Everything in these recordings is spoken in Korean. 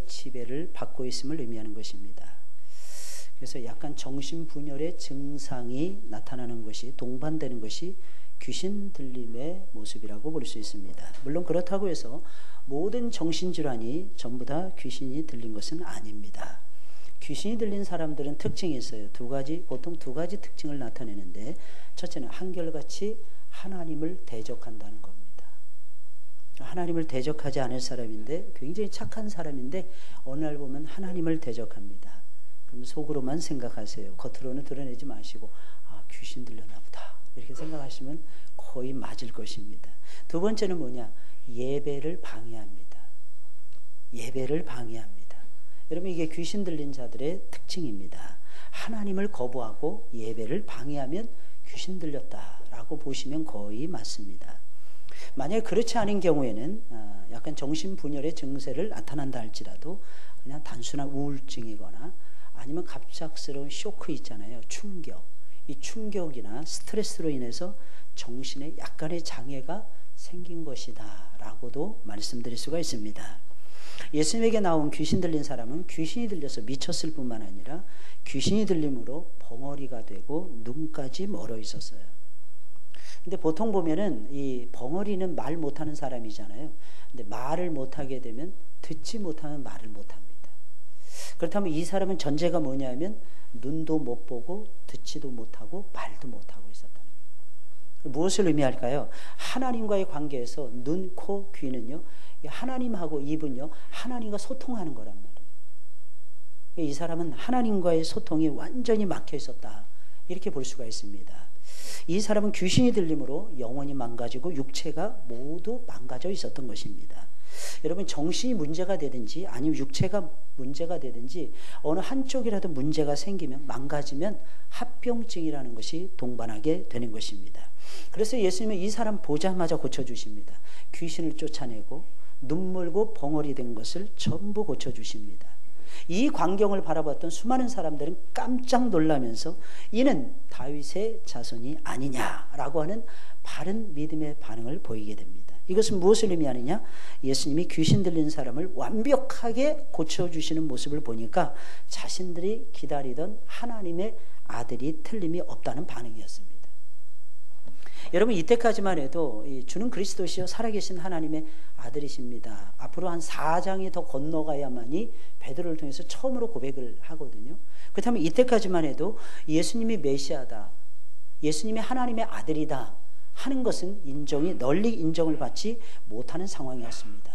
지배를 받고 있음을 의미하는 것입니다. 그래서 약간 정신분열의 증상이 나타나는 것이 동반되는 것이 귀신 들림의 모습이라고 볼 수 있습니다. 물론 그렇다고 해서 모든 정신질환이 전부 다 귀신이 들린 것은 아닙니다. 귀신이 들린 사람들은 특징이 있어요. 보통 두 가지 특징을 나타내는데, 첫째는 한결같이 하나님을 대적한다는 겁니다. 하나님을 대적하지 않을 사람인데, 굉장히 착한 사람인데 어느 날 보면 하나님을 대적합니다. 그럼 속으로만 생각하세요. 겉으로는 드러내지 마시고 귀신 들렸나 보다 이렇게 생각하시면 거의 맞을 것입니다. 두 번째는 뭐냐? 예배를 방해합니다. 예배를 방해합니다. 여러분, 이게 귀신 들린 자들의 특징입니다. 하나님을 거부하고 예배를 방해하면 귀신 들렸다라고 보시면 거의 맞습니다. 만약에 그렇지 않은 경우에는 약간 정신분열의 증세를 나타난다 할지라도 그냥 단순한 우울증이거나 아니면 갑작스러운 쇼크 있잖아요. 충격. 이 충격이나 스트레스로 인해서 정신에 약간의 장애가 생긴 것이다 라고도 말씀드릴 수가 있습니다. 예수님에게 나온 귀신 들린 사람은 귀신이 들려서 미쳤을 뿐만 아니라 귀신이 들림으로 벙어리가 되고 눈까지 멀어 있었어요. 근데 보통 보면은 이 벙어리는 말 못하는 사람이잖아요. 근데 말을 못하게 되면 듣지 못하면 말을 못합니다. 그렇다면 이 사람은 전제가 뭐냐면 눈도 못 보고 듣지도 못하고 말도 못하고 있었다는 거예요. 무엇을 의미할까요? 하나님과의 관계에서 눈, 코, 귀는요, 하나님하고 입은요, 하나님과 소통하는 거란 말이에요. 이 사람은 하나님과의 소통이 완전히 막혀 있었다 이렇게 볼 수가 있습니다. 이 사람은 귀신이 들림으로 영혼이 망가지고 육체가 모두 망가져 있었던 것입니다. 여러분, 정신이 문제가 되든지 아니면 육체가 문제가 되든지 어느 한쪽이라도 문제가 생기면, 망가지면 합병증이라는 것이 동반하게 되는 것입니다. 그래서 예수님은 이 사람 보자마자 고쳐주십니다. 귀신을 쫓아내고 눈물고 벙어리 된 것을 전부 고쳐주십니다. 이 광경을 바라봤던 수많은 사람들은 깜짝 놀라면서 이는 다윗의 자손이 아니냐라고 하는 바른 믿음의 반응을 보이게 됩니다. 이것은 무엇을 의미하느냐? 예수님이 귀신 들린 사람을 완벽하게 고쳐주시는 모습을 보니까 자신들이 기다리던 하나님의 아들이 틀림이 없다는 반응이었습니다. 여러분, 이때까지만 해도 주는 그리스도시요 살아계신 하나님의 아들이십니다. 앞으로 한 4장이 더 건너가야만이 베드로를 통해서 처음으로 고백을 하거든요. 그렇다면 이때까지만 해도 예수님이 메시아다, 예수님이 하나님의 아들이다 하는 것은 널리 인정을 받지 못하는 상황이었습니다.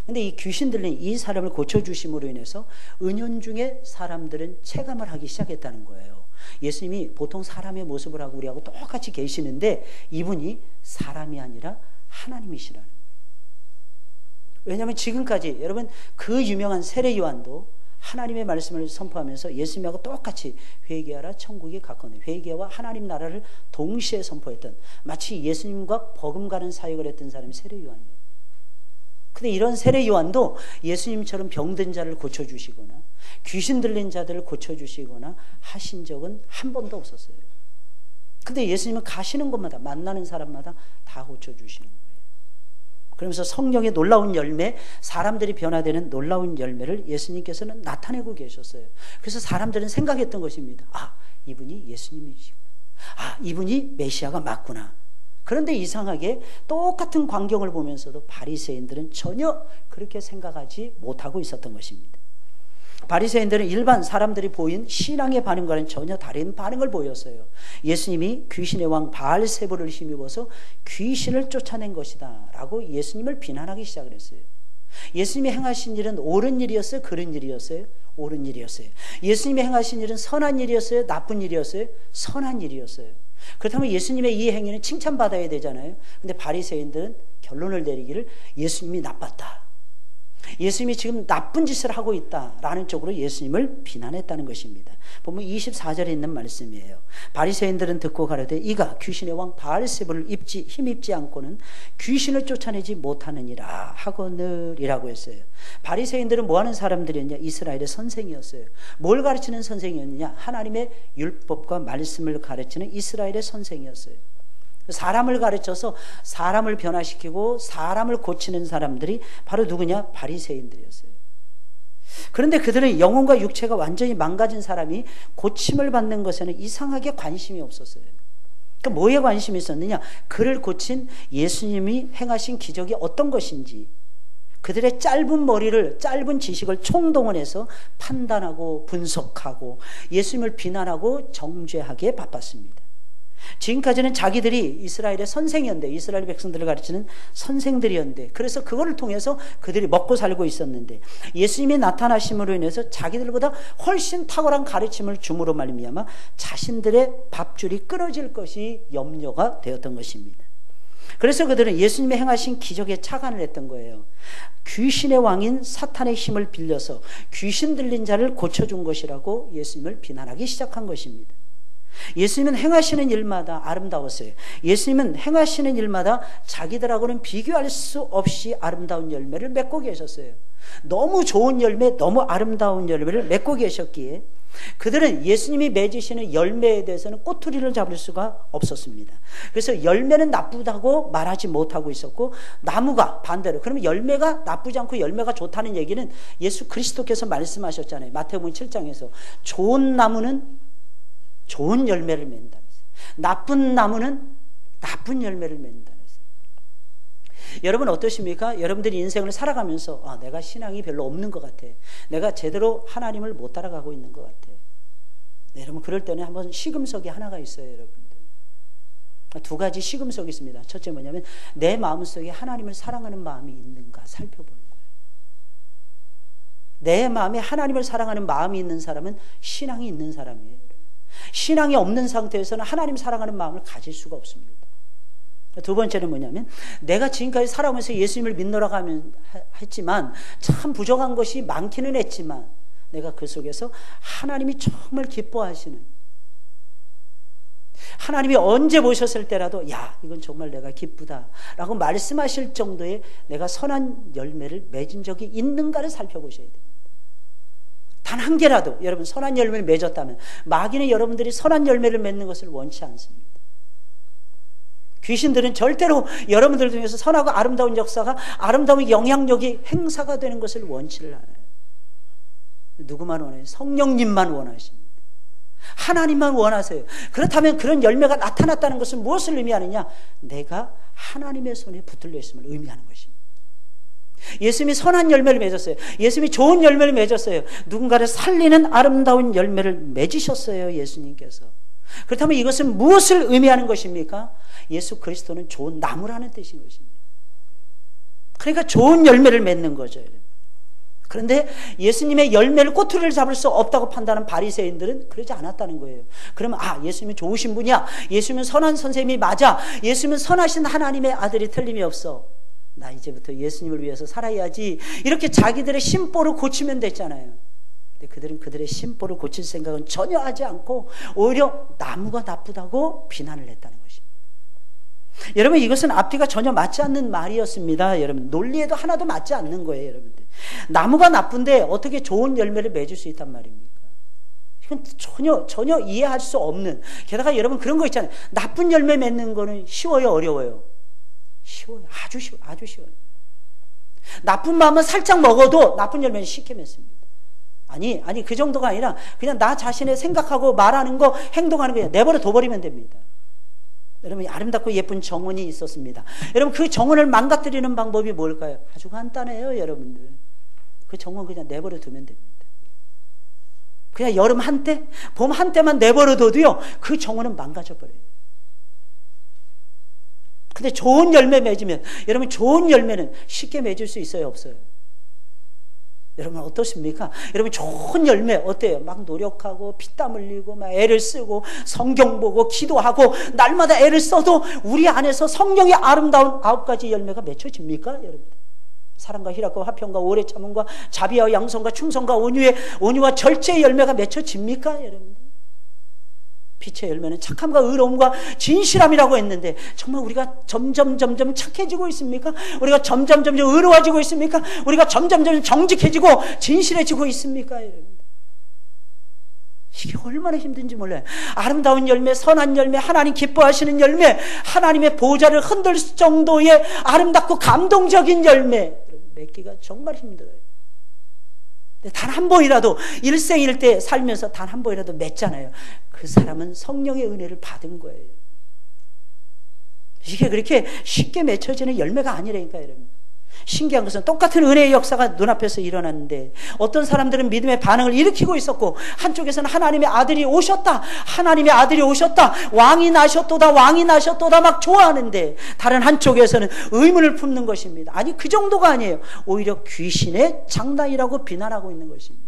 그런데 이 귀신 들린 이 사람을 고쳐주심으로 인해서 은연중에 사람들은 체감을 하기 시작했다는 거예요. 예수님이 보통 사람의 모습을 하고 우리하고 똑같이 계시는데 이분이 사람이 아니라 하나님이시라는 거예요. 왜냐하면 지금까지 여러분, 그 유명한 세례 요한도 하나님의 말씀을 선포하면서 예수님하고 똑같이 회개하라 천국이 가까우니, 회개와 하나님 나라를 동시에 선포했던, 마치 예수님과 버금가는 사역을 했던 사람이 세례 요한이에요. 근데 이런 세례 요한도 예수님처럼 병든 자를 고쳐주시거나 귀신 들린 자들을 고쳐주시거나 하신 적은 한 번도 없었어요. 근데 예수님은 가시는 곳마다 만나는 사람마다 다 고쳐주시는 거예요. 그러면서 성령의 놀라운 열매, 사람들이 변화되는 놀라운 열매를 예수님께서는 나타내고 계셨어요. 그래서 사람들은 생각했던 것입니다. 이분이 예수님이시구나. 이분이 메시아가 맞구나. 그런데 이상하게 똑같은 광경을 보면서도 바리새인들은 전혀 그렇게 생각하지 못하고 있었던 것입니다. 바리새인들은 일반 사람들이 보인 신앙의 반응과는 전혀 다른 반응을 보였어요. 예수님이 귀신의 왕 바알세불을 힘입어서 귀신을 쫓아낸 것이다 라고 예수님을 비난하기 시작을 했어요. 예수님이 행하신 일은 옳은 일이었어요? 그른 일이었어요? 옳은 일이었어요. 예수님이 행하신 일은 선한 일이었어요? 나쁜 일이었어요? 선한 일이었어요. 그렇다면 예수님의 이 행위는 칭찬받아야 되잖아요. 근데 바리새인들은 결론을 내리기를 예수님이 나빴다, 예수님이 지금 나쁜 짓을 하고 있다라는 쪽으로 예수님을 비난했다는 것입니다. 보면 24절에 있는 말씀이에요. 바리새인들은 듣고 가로되 이가 귀신의 왕 바알세불을 힘입지 않고는 귀신을 쫓아내지 못하느니라 하거늘이라고 했어요. 바리새인들은 뭐하는 사람들이었냐? 이스라엘의 선생이었어요. 뭘 가르치는 선생이었느냐? 하나님의 율법과 말씀을 가르치는 이스라엘의 선생이었어요. 사람을 가르쳐서 사람을 변화시키고 사람을 고치는 사람들이 바로 누구냐? 바리새인들이었어요. 그런데 그들은 영혼과 육체가 완전히 망가진 사람이 고침을 받는 것에는 이상하게 관심이 없었어요. 그러니까 뭐에 관심이 있었느냐? 그를 고친 예수님이 행하신 기적이 어떤 것인지, 그들의 짧은 머리를, 짧은 지식을 총동원해서 판단하고 분석하고 예수님을 비난하고 정죄하기에 바빴습니다. 지금까지는 자기들이 이스라엘의 선생이었는데, 이스라엘 백성들을 가르치는 선생들이었는데, 그래서 그거를 통해서 그들이 먹고 살고 있었는데, 예수님이 나타나심으로 인해서 자기들보다 훨씬 탁월한 가르침을 줌으로 말미암아 자신들의 밥줄이 끊어질 것이 염려가 되었던 것입니다. 그래서 그들은 예수님이 행하신 기적에 착안을 했던 거예요. 귀신의 왕인 사탄의 힘을 빌려서 귀신 들린 자를 고쳐준 것이라고 예수님을 비난하기 시작한 것입니다. 예수님은 행하시는 일마다 아름다웠어요. 예수님은 행하시는 일마다 자기들하고는 비교할 수 없이 아름다운 열매를 맺고 계셨어요. 너무 좋은 열매, 너무 아름다운 열매를 맺고 계셨기에 그들은 예수님이 맺으시는 열매에 대해서는 꼬투리를 잡을 수가 없었습니다. 그래서 열매는 나쁘다고 말하지 못하고 있었고, 나무가 반대로, 그러면 열매가 나쁘지 않고 열매가 좋다는 얘기는 예수 그리스도께서 말씀하셨잖아요. 마태복음 7장에서 좋은 나무는 좋은 열매를 맺는다, 나쁜 나무는 나쁜 열매를 맺는다. 여러분 어떠십니까? 여러분들이 인생을 살아가면서 내가 신앙이 별로 없는 것 같아, 내가 제대로 하나님을 못 따라가고 있는 것 같아. 네, 여러분 그럴 때는 한번 시금석이 하나가 있어요. 여러분들 두 가지 시금석이 있습니다. 첫째 뭐냐면 내 마음속에 하나님을 사랑하는 마음이 있는가 살펴보는 거예요. 내 마음에 하나님을 사랑하는 마음이 있는 사람은 신앙이 있는 사람이에요. 신앙이 없는 상태에서는 하나님 사랑하는 마음을 가질 수가 없습니다. 두 번째는 뭐냐면 내가 지금까지 살아오면서 예수님을 믿노라고 했지만 참 부족한 것이 많기는 했지만 내가 그 속에서 하나님이 정말 기뻐하시는, 하나님이 언제 보셨을 때라도 야 이건 정말 내가 기쁘다 라고 말씀하실 정도의 내가 선한 열매를 맺은 적이 있는가를 살펴보셔야 됩니다. 단 한 개라도 여러분 선한 열매를 맺었다면, 마귀는 여러분들이 선한 열매를 맺는 것을 원치 않습니다. 귀신들은 절대로 여러분들 중에서 선하고 아름다운 역사가, 아름다운 영향력이 행사가 되는 것을 원치를 않아요. 누구만 원해요? 성령님만 원하십니다. 하나님만 원하세요. 그렇다면 그런 열매가 나타났다는 것은 무엇을 의미하느냐? 내가 하나님의 손에 붙들려 있음을 의미하는 것입니다. 예수님이 선한 열매를 맺었어요. 예수님이 좋은 열매를 맺었어요. 누군가를 살리는 아름다운 열매를 맺으셨어요, 예수님께서. 그렇다면 이것은 무엇을 의미하는 것입니까? 예수 그리스도는 좋은 나무라는 뜻인 것입니다. 그러니까 좋은 열매를 맺는 거죠. 그런데 예수님의 열매를 꼬투리를 잡을 수 없다고 판단하는 바리새인들은 그러지 않았다는 거예요. 그러면 예수님은 좋으신 분이야, 예수님은 선한 선생님이 맞아, 예수님은 선하신 하나님의 아들이 틀림이 없어, 나 이제부터 예수님을 위해서 살아야지, 이렇게 자기들의 심보를 고치면 됐잖아요. 근데 그들은 그들의 심보를 고칠 생각은 전혀 하지 않고 오히려 나무가 나쁘다고 비난을 했다는 것입니다. 여러분 이것은 앞뒤가 전혀 맞지 않는 말이었습니다. 여러분 논리에도 하나도 맞지 않는 거예요. 여러분들 나무가 나쁜데 어떻게 좋은 열매를 맺을 수 있단 말입니까? 이건 전혀 이해할 수 없는, 게다가 여러분 그런 거 있잖아요. 나쁜 열매 맺는 거는 쉬워요, 어려워요? 쉬워요. 아주 쉬워요. 나쁜 마음은 살짝 먹어도 나쁜 열매는 쉽게 맺습니다. 아니 그 정도가 아니라 그냥 나 자신의 생각하고 말하는 거, 행동하는 거 내버려 둬버리면 됩니다. 여러분 아름답고 예쁜 정원이 있었습니다. 여러분 그 정원을 망가뜨리는 방법이 뭘까요? 아주 간단해요. 여러분들 그 정원 그냥 내버려 두면 됩니다. 그냥 여름 한때, 봄 한때만 내버려 둬도요 그 정원은 망가져 버려요. 근데 좋은 열매 맺으면, 여러분 좋은 열매는 쉽게 맺을 수 있어요, 없어요? 여러분 어떻습니까? 여러분 좋은 열매 어때요? 막 노력하고 피땀 흘리고 막 애를 쓰고 성경 보고 기도하고 날마다 애를 써도 우리 안에서 성령의 아름다운 9가지 열매가 맺혀집니까? 여러분 사랑과 희락과 화평과 오래 참음과 자비와 양성과 충성과 온유와 절제의 열매가 맺혀집니까? 여러분 빛의 열매는 착함과 의로움과 진실함이라고 했는데 정말 우리가 점점 착해지고 있습니까? 우리가 점점 의로워지고 있습니까? 우리가 점점 정직해지고 진실해지고 있습니까? 여러분 이게 얼마나 힘든지 몰라요. 아름다운 열매, 선한 열매, 하나님 기뻐하시는 열매, 하나님의 보좌를 흔들 정도의 아름답고 감동적인 열매 맺기가 정말 힘들어요. 단 한 번이라도 일생일대 살면서 단 한 번이라도 맺잖아요. 그 사람은 성령의 은혜를 받은 거예요. 이게 그렇게 쉽게 맺혀지는 열매가 아니라니까요, 여러분. 신기한 것은 똑같은 은혜의 역사가 눈앞에서 일어났는데 어떤 사람들은 믿음의 반응을 일으키고 있었고, 한쪽에서는 하나님의 아들이 오셨다, 하나님의 아들이 오셨다, 왕이 나셨도다, 왕이 나셨도다 막 좋아하는데, 다른 한쪽에서는 의문을 품는 것입니다. 아니, 그 정도가 아니에요. 오히려 귀신의 장난이라고 비난하고 있는 것입니다.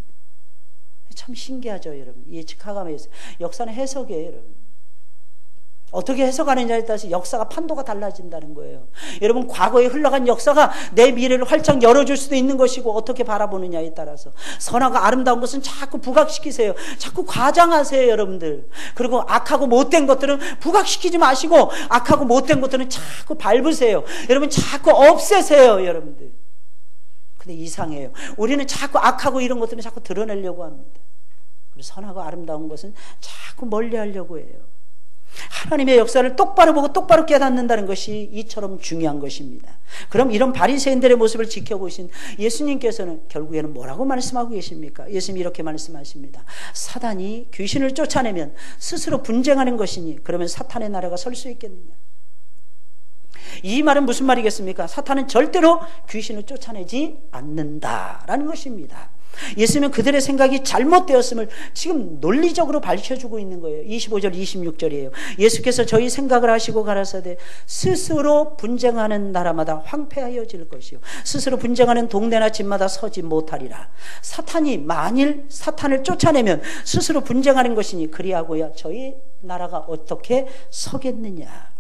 참 신기하죠, 여러분. 이 카가메의 역사는 해석이에요, 여러분. 어떻게 해석하느냐에 따라서 역사가 판도가 달라진다는 거예요. 여러분, 과거에 흘러간 역사가 내 미래를 활짝 열어줄 수도 있는 것이고, 어떻게 바라보느냐에 따라서. 선하고 아름다운 것은 자꾸 부각시키세요. 자꾸 과장하세요, 여러분들. 그리고 악하고 못된 것들은 부각시키지 마시고, 악하고 못된 것들은 자꾸 밟으세요. 여러분, 자꾸 없애세요, 여러분들. 근데 이상해요. 우리는 자꾸 악하고 이런 것들은 자꾸 드러내려고 합니다. 그리고 선하고 아름다운 것은 자꾸 멀리 하려고 해요. 하나님의 역사를 똑바로 보고 똑바로 깨닫는다는 것이 이처럼 중요한 것입니다. 그럼 이런 바리새인들의 모습을 지켜보신 예수님께서는 결국에는 뭐라고 말씀하고 계십니까? 예수님이 이렇게 말씀하십니다. 사단이 귀신을 쫓아내면 스스로 분쟁하는 것이니 그러면 사탄의 나라가 설 수 있겠느냐? 이 말은 무슨 말이겠습니까? 사탄은 절대로 귀신을 쫓아내지 않는다라는 것입니다. 예수님은 그들의 생각이 잘못되었음을 지금 논리적으로 밝혀주고 있는 거예요. 25절 26절이에요. 예수께서 저희 생각을 하시고 가라사대 스스로 분쟁하는 나라마다 황폐하여질 것이요 스스로 분쟁하는 동네나 집마다 서지 못하리라. 사탄이 만일 사탄을 쫓아내면 스스로 분쟁하는 것이니 그리하고야 저희 나라가 어떻게 서겠느냐.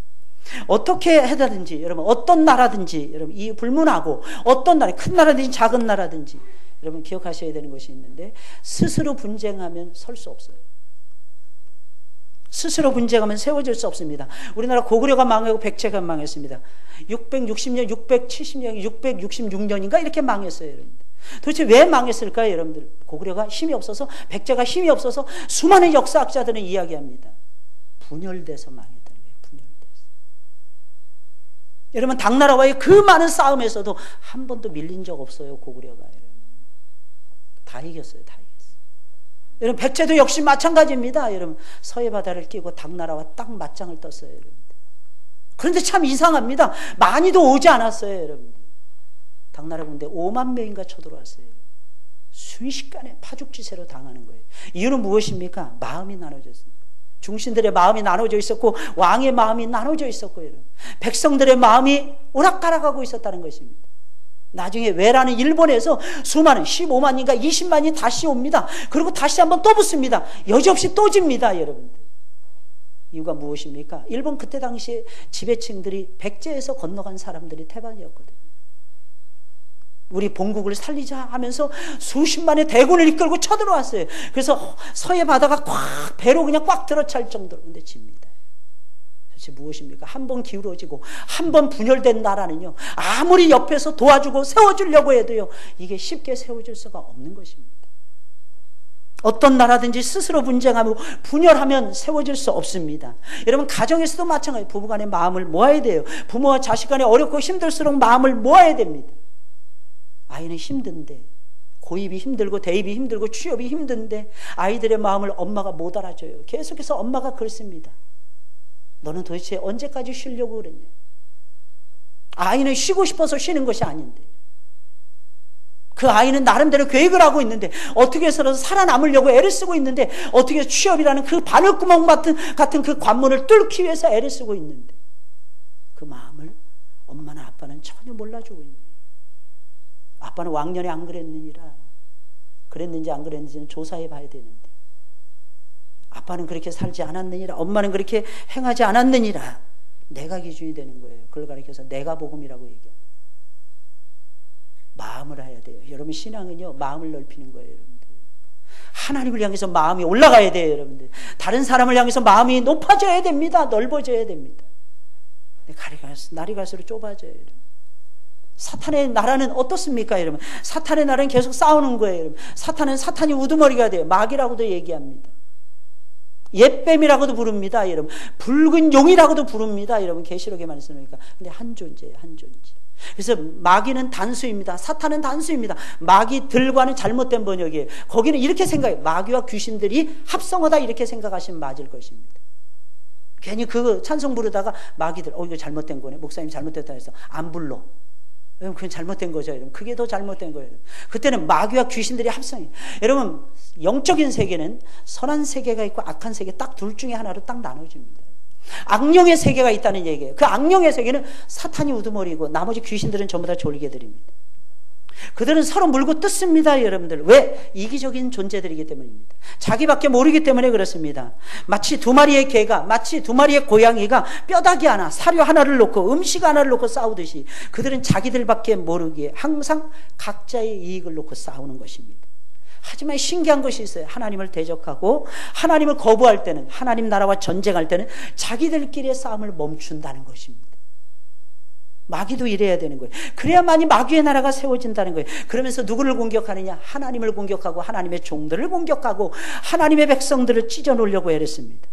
어떻게 해다든지 여러분, 어떤 나라든지 여러분 이 불문하고, 어떤 나라, 큰 나라든지 작은 나라든지 여러분 기억하셔야 되는 것이 있는데, 스스로 분쟁하면 설 수 없어요. 스스로 분쟁하면 세워질 수 없습니다. 우리나라 고구려가 망하고 백제가 망했습니다. 660년, 670년, 666년인가 이렇게 망했어요, 여러분들. 도대체 왜 망했을까요, 여러분들? 고구려가 힘이 없어서, 백제가 힘이 없어서 수많은 역사학자들은 이야기합니다. 분열돼서 망했다는 거예요. 분열돼서. 여러분, 당나라와의 그 많은 싸움에서도 한 번도 밀린 적 없어요, 고구려가. 다 이겼어요. 다 이겼어요. 여러분, 백제도 역시 마찬가지입니다. 여러분, 서해 바다를 끼고 당나라와 딱 맞짱을 떴어요, 여러분. 그런데 참 이상합니다. 많이도 오지 않았어요, 여러분. 당나라 군대 5만 명인가 쳐들어왔어요. 순식간에 파죽지세로 당하는 거예요. 이유는 무엇입니까? 마음이 나눠졌습니다. 중신들의 마음이 나눠져 있었고, 왕의 마음이 나눠져 있었고, 여러분. 백성들의 마음이 오락가락하고 있었다는 것입니다. 나중에 왜라는 일본에서 수많은 15만인가 20만이 다시 옵니다. 그리고 다시 한번 또 붙습니다. 여지없이 또 집니다, 여러분들. 이유가 무엇입니까? 일본 그때 당시에 지배층들이 백제에서 건너간 사람들이 태반이었거든요. 우리 본국을 살리자 하면서 수십만의 대군을 이끌고 쳐들어왔어요. 그래서 서해 바다가 꽉 배로 그냥 꽉 들어찰 정도로. 근데 집니다. 무엇입니까? 한 번 기울어지고 한 번 분열된 나라는요, 아무리 옆에서 도와주고 세워주려고 해도요, 이게 쉽게 세워질 수가 없는 것입니다. 어떤 나라든지 스스로 분쟁하고 분열하면 세워질 수 없습니다. 여러분, 가정에서도 마찬가지예요. 부부간의 마음을 모아야 돼요. 부모와 자식 간에 어렵고 힘들수록 마음을 모아야 됩니다. 아이는 힘든데, 고입이 힘들고 대입이 힘들고 취업이 힘든데 아이들의 마음을 엄마가 못 알아줘요. 계속해서 엄마가 그렇습니다. 너는 도대체 언제까지 쉬려고 그랬냐? 아이는 쉬고 싶어서 쉬는 것이 아닌데, 그 아이는 나름대로 계획을 하고 있는데, 어떻게 해서라도 살아남으려고 애를 쓰고 있는데, 어떻게 해서 취업이라는 그 바늘구멍 같은 그 관문을 뚫기 위해서 애를 쓰고 있는데, 그 마음을 엄마나 아빠는 전혀 몰라주고 있는 거예요. 아빠는 왕년에 안 그랬느니라. 그랬는지 안 그랬는지는 조사해 봐야 되는데, 아빠는 그렇게 살지 않았느니라, 엄마는 그렇게 행하지 않았느니라. 내가 기준이 되는 거예요. 그걸 가리켜서 내가 복음이라고 얘기합니다. 마음을 해야 돼요. 여러분, 신앙은요, 마음을 넓히는 거예요, 여러분들. 하나님을 향해서 마음이 올라가야 돼요, 여러분들. 다른 사람을 향해서 마음이 높아져야 됩니다. 넓어져야 됩니다. 날이 갈수록 좁아져요, 여러분. 사탄의 나라는 어떻습니까, 여러분? 사탄의 나라는 계속 싸우는 거예요, 여러분. 사탄이 우두머리가 돼요. 마귀라고도 얘기합니다. 옛뱀이라고도 부릅니다, 여러분. 붉은 용이라고도 부릅니다, 여러분. 계시록에 말씀하니까. 근데 한 존재예요, 한 존재. 그래서 마귀는 단수입니다. 사탄은 단수입니다. 마귀들과는 잘못된 번역이에요. 거기는 이렇게 생각해요. 마귀와 귀신들이 합성하다 이렇게 생각하시면 맞을 것입니다. 괜히 그 찬송 부르다가 마귀들 이거 잘못된 거네. 목사님 잘못됐다 해서 안 불러. 여러분 그건 잘못된 거죠. 여러분 그게 더 잘못된 거예요. 그때는 마귀와 귀신들이 합성해요. 여러분 영적인 세계는 선한 세계가 있고 악한 세계 딱 둘 중에 하나로 딱 나눠집니다. 악령의 세계가 있다는 얘기예요. 그 악령의 세계는 사탄이 우두머리고 나머지 귀신들은 전부 다 졸개들입니다. 그들은 서로 물고 뜯습니다. 여러분들 왜? 이기적인 존재들이기 때문입니다. 자기밖에 모르기 때문에 그렇습니다. 마치 두 마리의 개가 마치 두 마리의 고양이가 뼈다귀 하나 사료 하나를 놓고 음식 하나를 놓고 싸우듯이 그들은 자기들밖에 모르기에 항상 각자의 이익을 놓고 싸우는 것입니다. 하지만 신기한 것이 있어요. 하나님을 대적하고 하나님을 거부할 때는 하나님 나라와 전쟁할 때는 자기들끼리의 싸움을 멈춘다는 것입니다. 마귀도 이래야 되는 거예요. 그래야만이 마귀의 나라가 세워진다는 거예요. 그러면서 누구를 공격하느냐? 하나님을 공격하고 하나님의 종들을 공격하고 하나님의 백성들을 찢어 놓으려고 애랬습니다.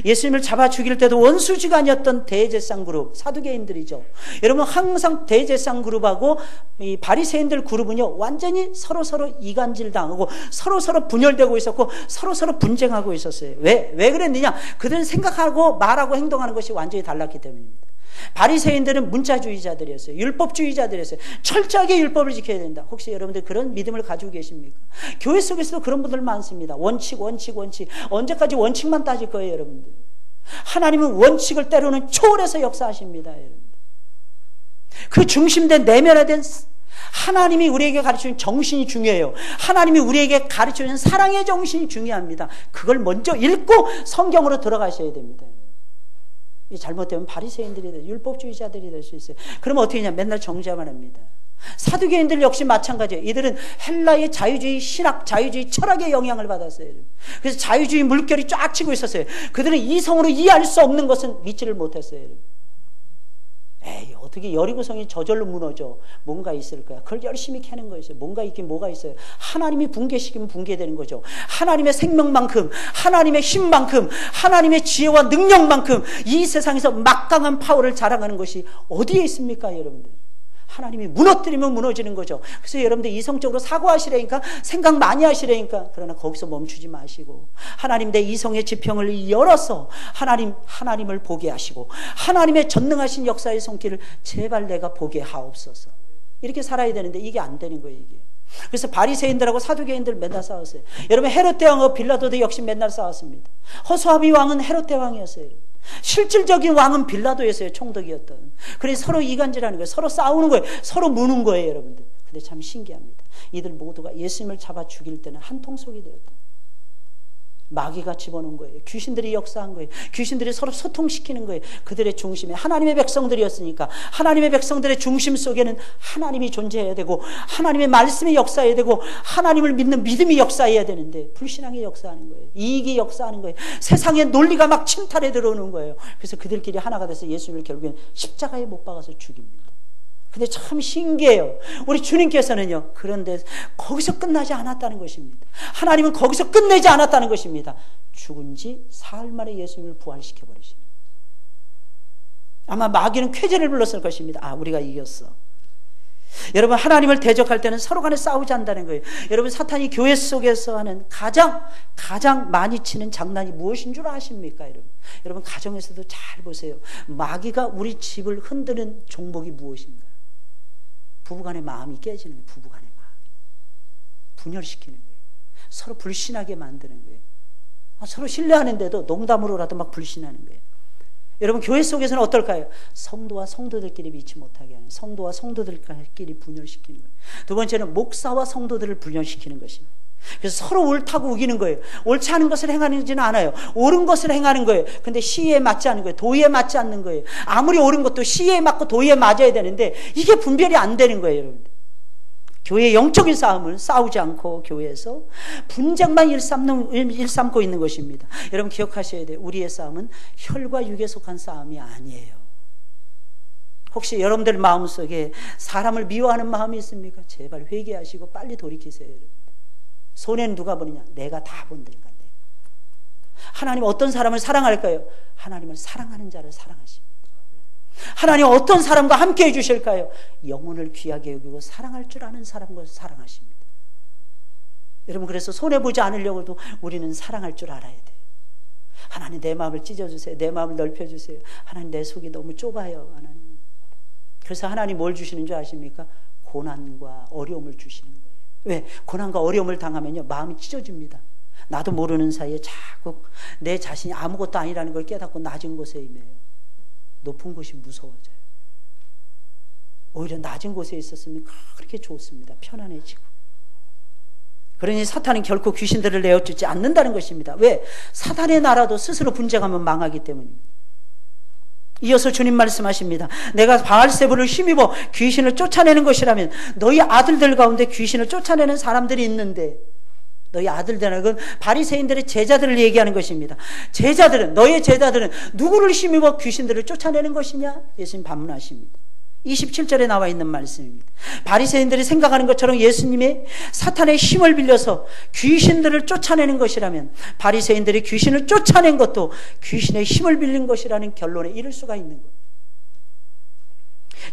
예수님을 잡아 죽일 때도 원수지간이었던 대제사장 그룹, 사두개인들이죠. 여러분 항상 대제사장 그룹하고 이 바리새인들 그룹은요 완전히 서로 이간질 당하고 서로 분열되고 있었고 서로 분쟁하고 있었어요. 왜 그랬느냐? 그들은 생각하고 말하고 행동하는 것이 완전히 달랐기 때문입니다. 바리새인들은 문자주의자들이었어요. 율법주의자들이었어요. 철저하게 율법을 지켜야 된다. 혹시 여러분들 그런 믿음을 가지고 계십니까? 교회 속에서도 그런 분들 많습니다. 원칙. 언제까지 원칙만 따질 거예요, 여러분들? 하나님은 원칙을 때로는 초월해서 역사하십니다, 여러분들. 그 중심된 내면화된 하나님이 우리에게 가르치는 정신이 중요해요. 하나님이 우리에게 가르치는 사랑의 정신이 중요합니다. 그걸 먼저 읽고 성경으로 들어가셔야 됩니다. 잘못되면 바리새인들이 돼, 율법주의자들이 될 수 있어요. 그러면 어떻게 하냐? 맨날 정죄만 합니다. 사두개인들 역시 마찬가지예요. 이들은 헬라의 자유주의 신학, 자유주의 철학의 영향을 받았어요. 그래서 자유주의 물결이 쫙 치고 있었어요. 그들은 이성으로 이해할 수 없는 것은 믿지를 못했어요. 에이, 어떻게 여리고성이 저절로 무너져? 뭔가 있을 거야. 그걸 열심히 캐는 거였어요. 뭔가 있긴 뭐가 있어요. 하나님이 붕괴시키면 붕괴되는 거죠. 하나님의 생명만큼, 하나님의 힘만큼, 하나님의 지혜와 능력만큼 이 세상에서 막강한 파워를 자랑하는 것이 어디에 있습니까, 여러분들? 하나님이 무너뜨리면 무너지는 거죠. 그래서 여러분들 이성적으로 사고하시라니까, 생각 많이 하시라니까. 그러나 거기서 멈추지 마시고 하나님 내 이성의 지평을 열어서 하나님을 보게 하시고 하나님의 전능하신 역사의 손길을 제발 내가 보게 하옵소서. 이렇게 살아야 되는데 이게 안 되는 거예요, 이게. 그래서 바리새인들하고 사두개인들 맨날 싸웠어요. 여러분 헤롯 대왕과 빌라도도 역시 맨날 싸웠습니다. 허수아비 왕은 헤롯 대왕이었어요. 실질적인 왕은 빌라도였어요. 총독이었던. 그래서 서로 이간질하는 거예요. 서로 싸우는 거예요. 서로 무는 거예요, 여러분들. 근데 참 신기합니다. 이들 모두가 예수님을 잡아 죽일 때는 한 통속이 되었다. 마귀가 집어넣은 거예요. 귀신들이 역사한 거예요. 귀신들이 서로 소통시키는 거예요. 그들의 중심에 하나님의 백성들이었으니까 하나님의 백성들의 중심 속에는 하나님이 존재해야 되고 하나님의 말씀이 역사해야 되고 하나님을 믿는 믿음이 역사해야 되는데 불신앙이 역사하는 거예요. 이익이 역사하는 거예요. 세상의 논리가 막 침탈해 들어오는 거예요. 그래서 그들끼리 하나가 돼서 예수님을 결국엔 십자가에 못 박아서 죽입니다. 근데 참 신기해요. 우리 주님께서는요, 그런데 거기서 끝나지 않았다는 것입니다. 하나님은 거기서 끝내지 않았다는 것입니다. 죽은 지 사흘 만에 예수님을 부활시켜 버리시는. 아마 마귀는 쾌재를 불렀을 것입니다. 우리가 이겼어. 여러분, 하나님을 대적할 때는 서로 간에 싸우지 않는다는 거예요. 여러분, 사탄이 교회 속에서 하는 가장 많이 치는 장난이 무엇인 줄 아십니까? 여러분 가정에서도 잘 보세요. 마귀가 우리 집을 흔드는 종목이 무엇인가? 부부간의 마음이 깨지는 거예요. 부부간의 마음. 분열시키는 거예요. 서로 불신하게 만드는 거예요. 서로 신뢰하는데도 농담으로라도 막 불신하는 거예요. 여러분, 교회 속에서는 어떨까요? 성도와 성도들끼리 믿지 못하게 하는, 성도와 성도들끼리 분열시키는 거예요. 두 번째는 목사와 성도들을 분열시키는 것입니다. 그래서 서로 옳다고 우기는 거예요. 옳지 않은 것을 행하지는 않아요. 옳은 것을 행하는 거예요. 근데 시에 맞지 않는 거예요. 도의에 맞지 않는 거예요. 아무리 옳은 것도 시에 맞고 도의에 맞아야 되는데 이게 분별이 안 되는 거예요, 여러분들. 교회의 영적인 싸움을 싸우지 않고 교회에서 분쟁만 일삼고 있는 것입니다. 여러분 기억하셔야 돼요. 우리의 싸움은 혈과 육에 속한 싸움이 아니에요. 혹시 여러분들 마음속에 사람을 미워하는 마음이 있습니까? 제발 회개하시고 빨리 돌이키세요, 여러분. 손해는 누가 보느냐? 내가 다 본다니까. 하나님 어떤 사람을 사랑할까요? 하나님을 사랑하는 자를 사랑하십니다. 하나님 어떤 사람과 함께 해주실까요? 영혼을 귀하게 여기고 사랑할 줄 아는 사람과 사랑하십니다. 여러분, 그래서 손해보지 않으려고도 우리는 사랑할 줄 알아야 돼요. 하나님, 내 마음을 찢어주세요. 내 마음을 넓혀주세요. 하나님, 내 속이 너무 좁아요. 하나님. 그래서 하나님 뭘 주시는 줄 아십니까? 고난과 어려움을 주시는 거예요. 왜? 고난과 어려움을 당하면요, 마음이 찢어집니다. 나도 모르는 사이에 자꾸 내 자신이 아무것도 아니라는 걸 깨닫고 낮은 곳에 임해요. 높은 곳이 무서워져요. 오히려 낮은 곳에 있었으면 그렇게 좋습니다. 편안해지고. 그러니 사탄은 결코 귀신들을 내어주지 않는다는 것입니다. 왜? 사탄의 나라도 스스로 분쟁하면 망하기 때문입니다. 이어서 주님 말씀하십니다. 내가 바알세불을 힘입어 귀신을 쫓아내는 것이라면 너희 아들들 가운데 귀신을 쫓아내는 사람들이 있는데, 너희 아들들은, 그건 바리새인들의 제자들을 얘기하는 것입니다. 제자들은, 너의 제자들은 누구를 힘입어 귀신들을 쫓아내는 것이냐? 예수님 반문하십니다. 27절에 나와 있는 말씀입니다. 바리새인들이 생각하는 것처럼 예수님이 사탄의 힘을 빌려서 귀신들을 쫓아내는 것이라면 바리새인들이 귀신을 쫓아낸 것도 귀신의 힘을 빌린 것이라는 결론에 이를 수가 있는 거예요.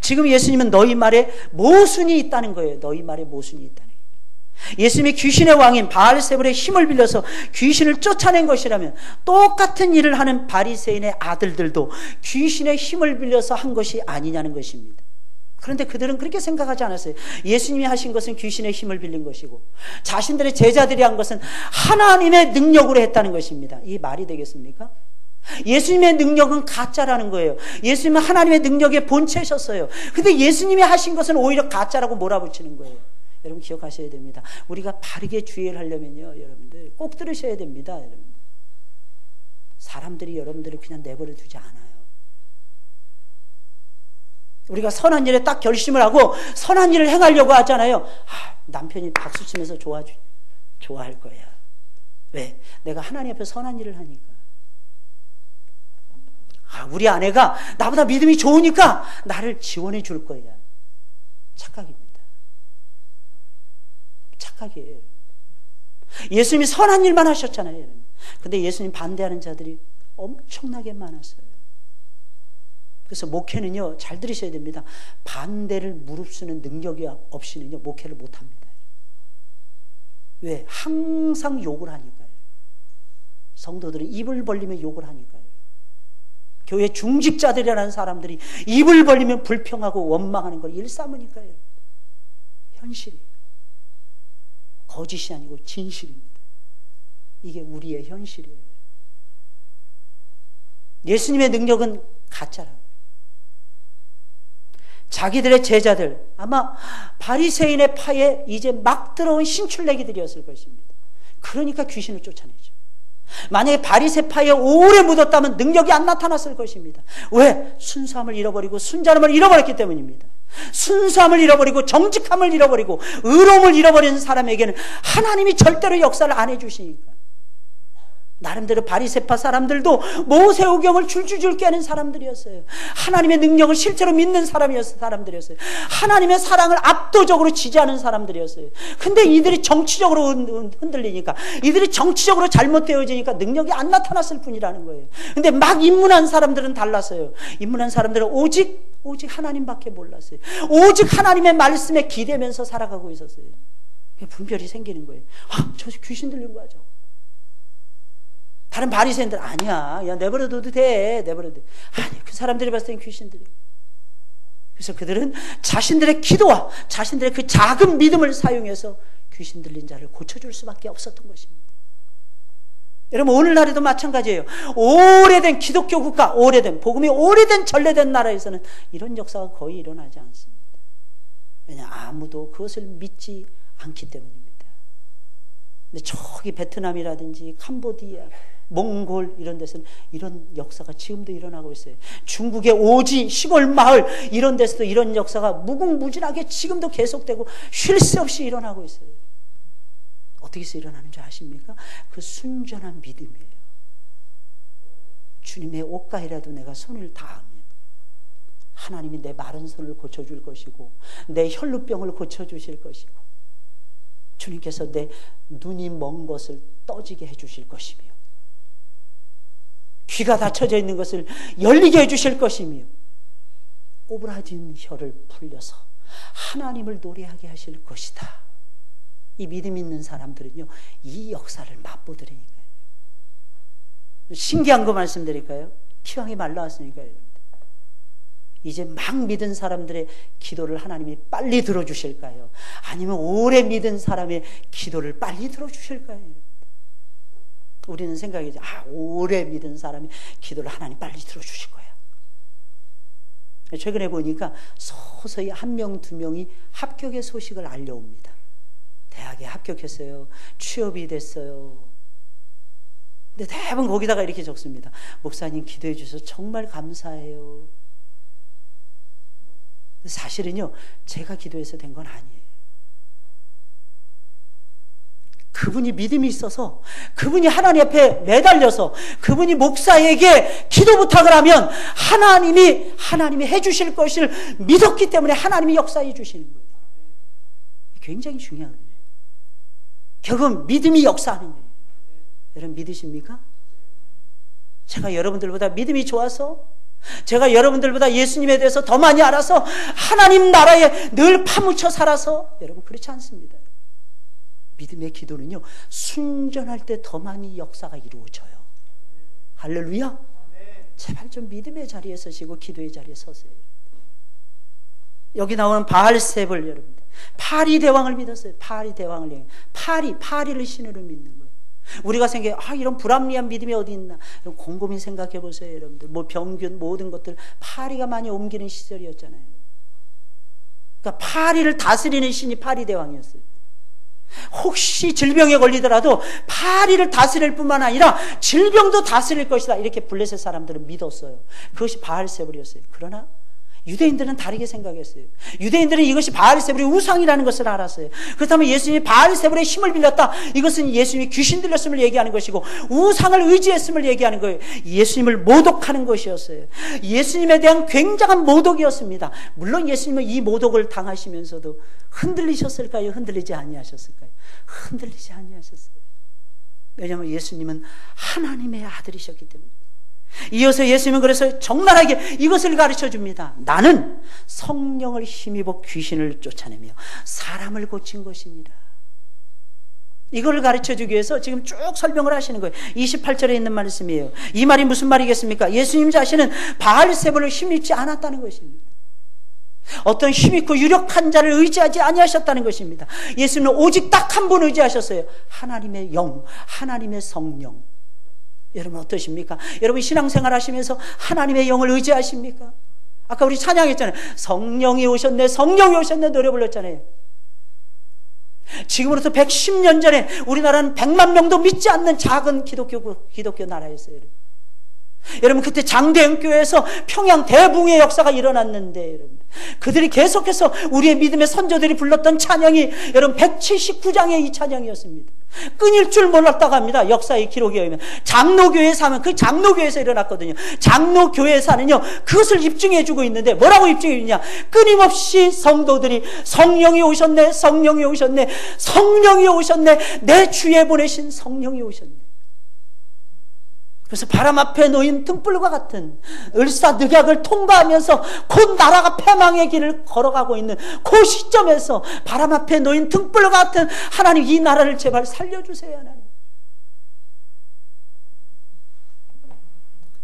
지금 예수님은 너희 말에 모순이 있다는 거예요. 너희 말에 모순이 있다는 거예요. 예수님이 귀신의 왕인 바알세불의 힘을 빌려서 귀신을 쫓아낸 것이라면 똑같은 일을 하는 바리새인의 아들들도 귀신의 힘을 빌려서 한 것이 아니냐는 것입니다. 그런데 그들은 그렇게 생각하지 않았어요. 예수님이 하신 것은 귀신의 힘을 빌린 것이고 자신들의 제자들이 한 것은 하나님의 능력으로 했다는 것입니다. 이게 말이 되겠습니까? 예수님의 능력은 가짜라는 거예요. 예수님은 하나님의 능력의 본체셨어요. 근데 예수님이 하신 것은 오히려 가짜라고 몰아붙이는 거예요. 여러분 기억하셔야 됩니다. 우리가 바르게 주의를 하려면요, 여러분들 꼭 들으셔야 됩니다. 여러분. 사람들이 여러분들을 그냥 내버려 두지 않아요. 우리가 선한 일에 딱 결심을 하고 선한 일을 행하려고 하잖아요. 남편이 박수 치면서 좋아할 거야. 왜? 내가 하나님 앞에 선한 일을 하니까. 우리 아내가 나보다 믿음이 좋으니까 나를 지원해 줄 거야. 착각입니다. 착각이에요. 예수님이 선한 일만 하셨잖아요. 근데 예수님 반대하는 자들이 엄청나게 많았어요. 그래서 목회는요, 잘 들으셔야 됩니다. 반대를 무릅쓰는 능력이 없이는요, 목회를 못합니다. 왜? 항상 욕을 하니까요. 성도들은 입을 벌리면 욕을 하니까요. 교회 중직자들이라는 사람들이 입을 벌리면 불평하고 원망하는 걸 일삼으니까요. 현실이에요. 거짓이 아니고 진실입니다. 이게 우리의 현실이에요. 예수님의 능력은 가짜라고. 자기들의 제자들, 아마 바리새인의 파에 이제 막 들어온 신출내기들이었을 것입니다. 그러니까 귀신을 쫓아내죠. 만약에 바리새파에 오래 묻었다면 능력이 안 나타났을 것입니다. 왜? 순수함을 잃어버리고 순전함을 잃어버렸기 때문입니다. 순수함을 잃어버리고 정직함을 잃어버리고 의로움을 잃어버린 사람에게는 하나님이 절대로 역사를 안 해주시니까. 나름대로 바리새파 사람들도 모세오경을 줄줄줄 깨는 사람들이었어요. 하나님의 능력을 실제로 믿는 사람들이었어요. 하나님의 사랑을 압도적으로 지지하는 사람들이었어요. 근데 이들이 정치적으로 흔들리니까, 이들이 정치적으로 잘못되어지니까 능력이 안 나타났을 뿐이라는 거예요. 근데 막 입문한 사람들은 달랐어요. 입문한 사람들은 오직 하나님밖에 몰랐어요. 오직 하나님의 말씀에 기대면서 살아가고 있었어요. 분별이 생기는 거예요. 저 귀신 들린 거야, 저거. 다른 바리새인들 아니야. 야, 내버려둬도 돼. 내버려둬. 아니, 그 사람들이 봤을 땐 귀신들이. 그래서 그들은 자신들의 기도와 자신들의 그 작은 믿음을 사용해서 귀신 들린 자를 고쳐줄 수밖에 없었던 것입니다. 여러분, 오늘날에도 마찬가지예요. 오래된 기독교 국가, 복음이 오래된 전래된 나라에서는 이런 역사가 거의 일어나지 않습니다. 왜냐, 아무도 그것을 믿지 않기 때문입니다. 근데 저기 베트남이라든지 캄보디아, 몽골 이런 데서는 이런 역사가 지금도 일어나고 있어요. 중국의 오지, 시골 마을 이런 데서도 이런 역사가 무궁무진하게 지금도 계속되고 쉴 새 없이 일어나고 있어요. 어떻게 해서 일어나는 줄 아십니까? 그 순전한 믿음이에요. 주님의 옷가에라도 내가 손을 닿으면 하나님이 내 마른 손을 고쳐줄 것이고 내 혈루병을 고쳐주실 것이고 주님께서 내 눈이 먼 것을 떠지게 해주실 것이며 귀가 닫혀져 있는 것을 열리게 해주실 것이며 오브라진 혀를 풀려서 하나님을 노래하게 하실 것이다. 이 믿음 있는 사람들은요, 이 역사를 맛보더라니까요. 신기한 거 말씀드릴까요? 기왕이 말라왔으니까요. 이제 막 믿은 사람들의 기도를 하나님이 빨리 들어주실까요? 아니면 오래 믿은 사람의 기도를 빨리 들어주실까요? 우리는 생각이죠. 오래 믿은 사람의 기도를 하나님 빨리 들어주실 거야. 최근에 보니까 서서히 한 명, 두 명이 합격의 소식을 알려옵니다. 대학에 합격했어요. 취업이 됐어요. 근데 대부분 거기다가 이렇게 적습니다. 목사님 기도해 주셔서 정말 감사해요. 사실은요, 제가 기도해서 된 건 아니에요. 그분이 믿음이 있어서, 그분이 하나님 앞에 매달려서, 그분이 목사에게 기도 부탁을 하면 하나님이 해주실 것을 믿었기 때문에 하나님이 역사해 주시는 거예요. 굉장히 중요한 거예요. 결국은 믿음이 역사하는 거예요. 여러분 믿으십니까? 제가 여러분들보다 믿음이 좋아서, 제가 여러분들보다 예수님에 대해서 더 많이 알아서 하나님 나라에 늘 파묻혀 살아서, 여러분 그렇지 않습니다. 믿음의 기도는요, 순전할 때 더 많이 역사가 이루어져요. 할렐루야. 제발 좀 믿음의 자리에 서시고 기도의 자리에 서세요. 여기 나오는 바알셉을 여러분들, 파리 대왕을 믿었어요. 파리 대왕을, 파리를 신으로 믿는 거예요. 우리가 생각해, 이런 불합리한 믿음이 어디 있나? 그럼 곰곰이 생각해 보세요, 여러분들. 병균 모든 것들 파리가 많이 옮기는 시절이었잖아요. 그러니까 파리를 다스리는 신이 파리 대왕이었어요. 혹시 질병에 걸리더라도 파리를 다스릴 뿐만 아니라 질병도 다스릴 것이다, 이렇게 블레셋 사람들은 믿었어요. 그것이 바알세불이었어요. 그러나 유대인들은 다르게 생각했어요. 유대인들은 이것이 바알세불이 우상이라는 것을 알았어요. 그렇다면 예수님이 바알세불의 힘을 빌렸다, 이것은 예수님이 귀신 들렸음을 얘기하는 것이고 우상을 의지했음을 얘기하는 거예요. 예수님을 모독하는 것이었어요. 예수님에 대한 굉장한 모독이었습니다. 물론 예수님은 이 모독을 당하시면서도 흔들리셨을까요? 흔들리지 아니하셨을까요? 흔들리지 아니하셨어요. 왜냐하면 예수님은 하나님의 아들이셨기 때문에. 이어서 예수님은 그래서 적나라하게 이것을 가르쳐 줍니다. 나는 성령을 힘입어 귀신을 쫓아내며 사람을 고친 것이니라. 이걸 가르쳐 주기 위해서 지금 쭉 설명을 하시는 거예요. 28절에 있는 말씀이에요. 이 말이 무슨 말이겠습니까? 예수님 자신은 바알세불을 힘입지 않았다는 것입니다. 어떤 힘있고 유력한 자를 의지하지 아니하셨다는 것입니다. 예수님은 오직 딱 한 분 의지하셨어요. 하나님의 영, 하나님의 성령. 여러분 어떠십니까? 여러분 신앙생활 하시면서 하나님의 영을 의지하십니까? 아까 우리 찬양했잖아요. 성령이 오셨네, 성령이 오셨네 노래 불렀잖아요. 지금으로부터 110년 전에 우리나라는 100만 명도 믿지 않는 작은 기독교 나라였어요. 여러분 그때 장대영교회에서 평양 대붕의 역사가 일어났는데, 여러분 그들이 계속해서 우리의 믿음의 선조들이 불렀던 찬양이 여러분 179장의 이 찬양이었습니다. 끊일 줄 몰랐다고 합니다. 역사의 기록에 의하면. 장로교회에서 하면 그 장로교회에서 일어났거든요. 장로교회에서는요 그것을 입증해주고 있는데 뭐라고 입증해주냐, 끊임없이 성도들이 성령이 오셨네, 성령이 오셨네, 성령이 오셨네, 내 주에 보내신 성령이 오셨네. 그래서 바람 앞에 놓인 등불과 같은 을사늑약을 통과하면서 곧 나라가 패망의 길을 걸어가고 있는 그 시점에서 바람 앞에 놓인 등불과 같은 하나님, 이 나라를 제발 살려주세요. 하나님,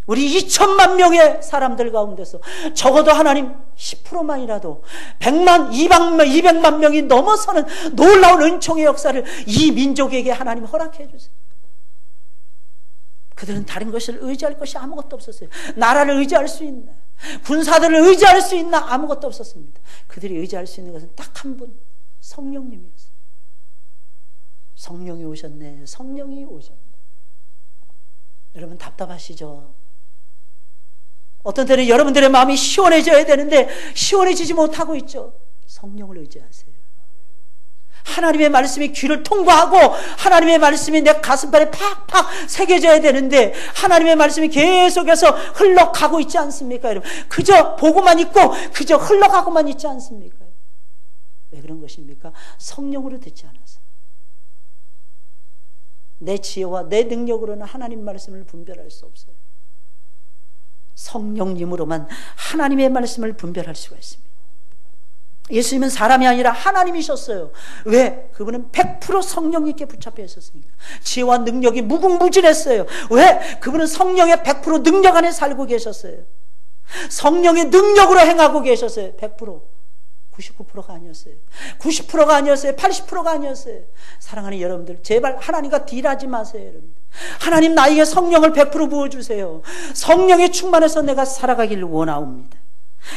우리 2천만 명의 사람들 가운데서 적어도 하나님 10%만이라도 100만, 200만 명이 넘어서는 놀라운 은총의 역사를 이 민족에게 하나님 허락해 주세요. 그들은 다른 것을 의지할 것이 아무것도 없었어요. 나라를 의지할 수 있나, 군사들을 의지할 수 있나, 아무것도 없었습니다. 그들이 의지할 수 있는 것은 딱 한 분, 성령님이었어요. 성령이 오셨네, 성령이 오셨네. 여러분 답답하시죠? 어떤 때는 여러분들의 마음이 시원해져야 되는데 시원해지지 못하고 있죠. 성령을 의지하세요. 하나님의 말씀이 귀를 통과하고 하나님의 말씀이 내 가슴발에 팍팍 새겨져야 되는데 하나님의 말씀이 계속해서 흘러가고 있지 않습니까? 여러분 그저 보고만 있고 그저 흘러가고만 있지 않습니까? 왜 그런 것입니까? 성령으로 듣지 않아서. 내 지혜와 내 능력으로는 하나님 말씀을 분별할 수 없어요. 성령님으로만 하나님의 말씀을 분별할 수가 있습니다. 예수님은 사람이 아니라 하나님이셨어요. 왜? 그분은 100% 성령님께 붙잡혀 있었으니까. 지혜와 능력이 무궁무진했어요. 왜? 그분은 성령의 100% 능력 안에 살고 계셨어요. 성령의 능력으로 행하고 계셨어요. 100%. 99%가 아니었어요. 90%가 아니었어요. 80%가 아니었어요. 사랑하는 여러분들, 제발 하나님과 딜하지 마세요. 여러분. 하나님, 나에게 성령을 100% 부어주세요. 성령의 충만해서 내가 살아가기를 원하옵니다.